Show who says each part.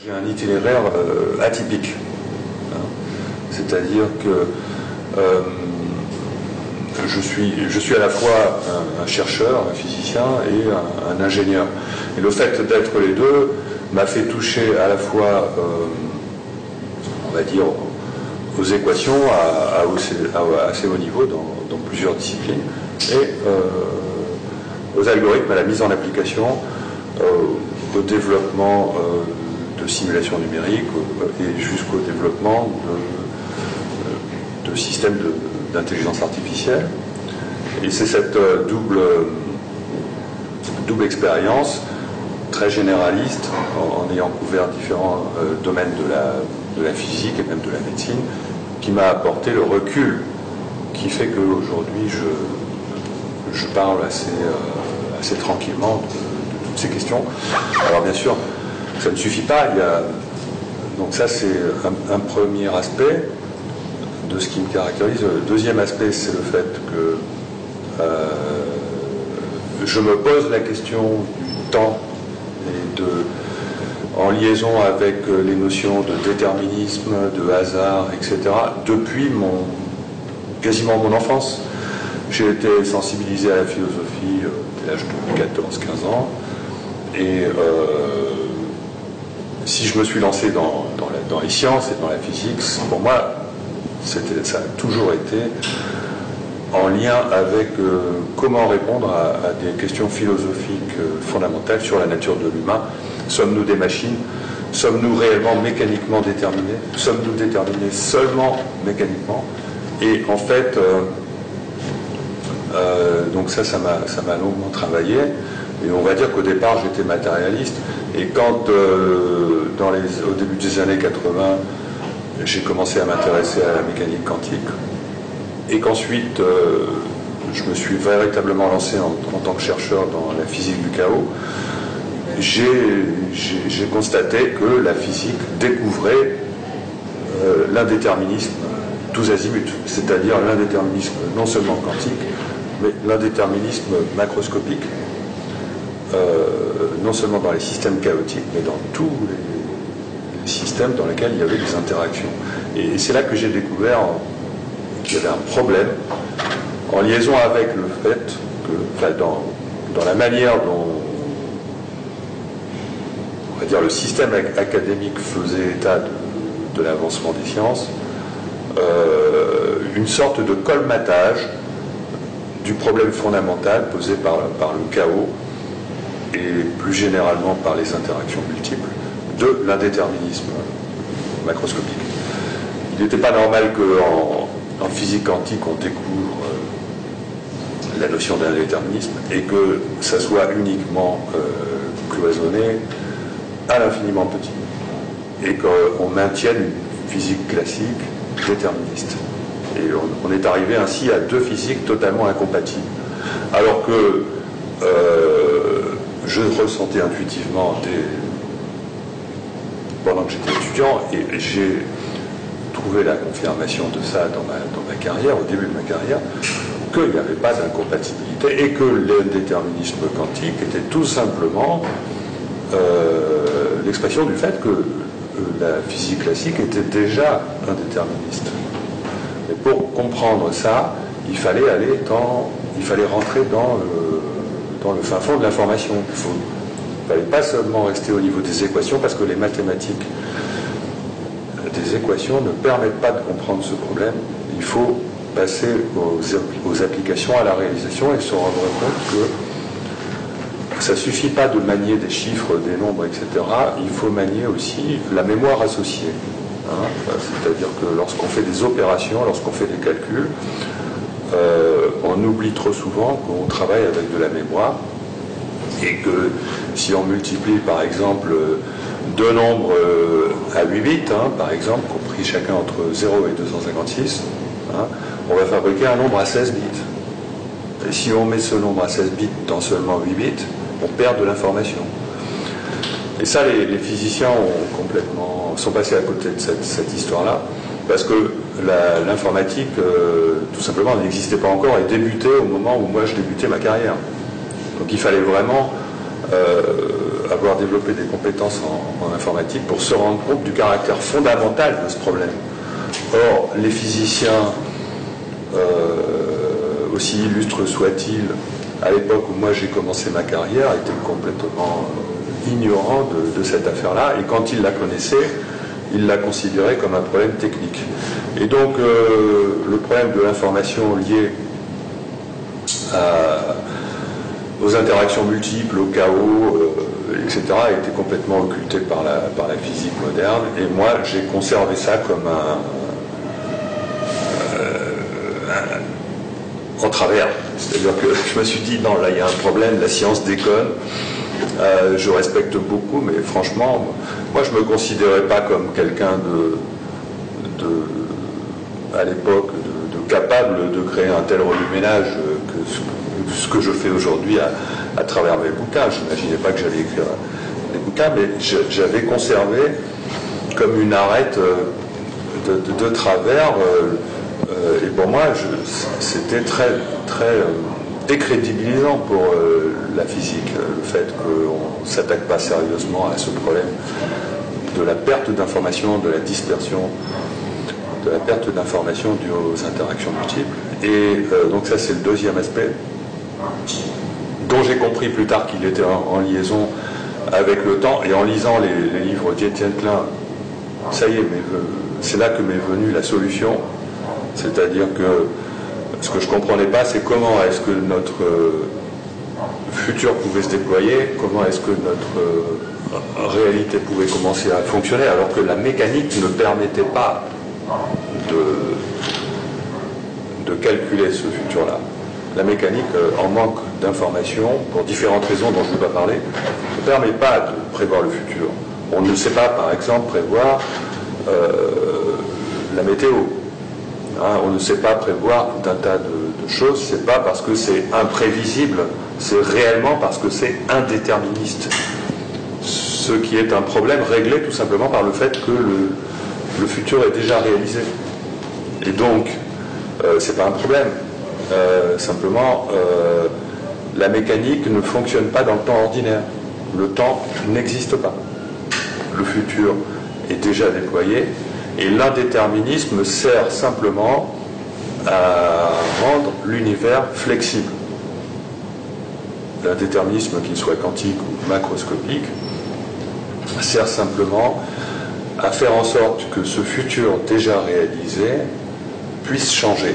Speaker 1: J'ai un itinéraire atypique, hein. C'est-à-dire que je suis à la fois un chercheur, un physicien et un ingénieur. Et le fait d'être les deux m'a fait toucher à la fois, on va dire, aux équations à assez haut niveau dans plusieurs disciplines, et aux algorithmes, à la mise en application, au développement de simulation numérique et jusqu'au développement de systèmes d'intelligence artificielle. Et c'est cette double expérience très généraliste, en ayant couvert différents domaines de la physique et même de la médecine, qui m'a apporté le recul qui fait qu'aujourd'hui je parle assez tranquillement de toutes ces questions. Alors bien sûr, ça ne suffit pas. Donc ça, c'est un premier aspect de ce qui me caractérise. Le deuxième aspect, c'est le fait que je me pose la question du temps et en liaison avec les notions de déterminisme, de hasard, etc., depuis quasiment mon enfance. J'ai été sensibilisé à la philosophie dès l'âge de 14-15 ans. Et si je me suis lancé dans les sciences et dans la physique, pour moi, ça a toujours été en lien avec comment répondre à des questions philosophiques fondamentales sur la nature de l'humain. Sommes-nous des machines? Sommes-nous réellement mécaniquement déterminés? Sommes-nous déterminés seulement mécaniquement? Et en fait, donc ça m'a longuement travaillé. Et on va dire qu'au départ, j'étais matérialiste. Et quand, au début des années 80, j'ai commencé à m'intéresser à la mécanique quantique, et qu'ensuite, je me suis véritablement lancé en tant que chercheur dans la physique du chaos, j'ai constaté que la physique découvrait l'indéterminisme tous azimuts, c'est-à-dire l'indéterminisme non seulement quantique, mais l'indéterminisme macroscopique, non seulement dans les systèmes chaotiques, mais dans tous les systèmes dans lesquels il y avait des interactions. Et c'est là que j'ai découvert qu'il y avait un problème en liaison avec le fait que, enfin, dans la manière dont, on va dire, le système académique faisait état de l'avancement des sciences, une sorte de colmatage du problème fondamental posé par le chaos et plus généralement par les interactions multiples de l'indéterminisme macroscopique. Il n'était pas normal qu'en physique quantique on découvre la notion d'indéterminisme et que ça soit uniquement cloisonné à l'infiniment petit et qu'on maintienne une physique classique déterministe. Et on est arrivé ainsi à deux physiques totalement incompatibles. Alors que je ressentais intuitivement pendant que j'étais étudiant, et j'ai trouvé la confirmation de ça dans ma carrière, au début de ma carrière, qu'il n'y avait pas d'incompatibilité et que l'indéterminisme quantique était tout simplement l'expression du fait que la physique classique était déjà indéterministe. Mais pour comprendre ça, il fallait rentrer dans le fin fond de l'information. Il ne fallait pas seulement rester au niveau des équations, parce que les mathématiques des équations ne permettent pas de comprendre ce problème. Il faut passer aux applications, à la réalisation, et se rendre compte que ça ne suffit pas de manier des chiffres, des nombres, etc. Il faut manier aussi la mémoire associée. Hein, c'est-à-dire que lorsqu'on fait des opérations, lorsqu'on fait des calculs, on oublie trop souvent qu'on travaille avec de la mémoire, et que si on multiplie par exemple deux nombres à 8 bits, hein, par exemple, compris chacun entre 0 et 256, hein, on va fabriquer un nombre à 16 bits. Et si on met ce nombre à 16 bits dans seulement 8 bits, on perd de l'information. Et ça, les physiciens sont passés à côté de cette histoire-là, parce que l'informatique, tout simplement, n'existait pas encore et débutait au moment où moi je débutais ma carrière. Donc il fallait vraiment avoir développé des compétences en informatique pour se rendre compte du caractère fondamental de ce problème. Or, les physiciens, aussi illustres soient-ils, à l'époque où moi j'ai commencé ma carrière, étaient complètement ignorants de cette affaire-là, et quand ils la connaissaient, ils la considéraient comme un problème technique. Et donc, le problème de l'information liée aux interactions multiples, au chaos, etc., a été complètement occulté par la physique moderne, et moi j'ai conservé ça comme en travers. C'est-à-dire que je me suis dit, non, là il y a un problème, la science déconne, je respecte beaucoup, mais franchement, moi je ne me considérais pas comme quelqu'un à l'époque de capable de créer un tel remue-ménage que ce que je fais aujourd'hui à travers mes bouquins. Je n'imaginais pas que j'allais écrire des bouquins, mais j'avais conservé comme une arête de travers, et pour moi c'était très, très décrédibilisant pour la physique, le fait qu'on ne s'attaque pas sérieusement à ce problème de la perte d'information, de la dispersion, de la perte d'information due aux interactions multiples. Et donc ça c'est le deuxième aspect, dont j'ai compris plus tard qu'il était en liaison avec le temps, et en lisant les livres d'Étienne Klein, ça y est, c'est là que m'est venue la solution. C'est-à-dire que ce que je ne comprenais pas, c'est comment est-ce que notre futur pouvait se déployer, comment est-ce que notre réalité pouvait commencer à fonctionner, alors que la mécanique ne permettait pas de calculer ce futur-là. La mécanique, en manque d'informations, pour différentes raisons dont je ne vais pas parler, ne permet pas de prévoir le futur. On ne sait pas, par exemple, prévoir la météo. On ne sait pas prévoir tout un tas de choses. C'est pas parce que c'est imprévisible, c'est réellement parce que c'est indéterministe. Ce qui est un problème réglé tout simplement par le fait que le futur est déjà réalisé. Et donc, c'est pas un problème. Simplement, la mécanique ne fonctionne pas dans le temps ordinaire. Le temps n'existe pas. Le futur est déjà déployé. Et l'indéterminisme sert simplement à rendre l'univers flexible. L'indéterminisme, qu'il soit quantique ou macroscopique, sert simplement à faire en sorte que ce futur déjà réalisé puisse changer.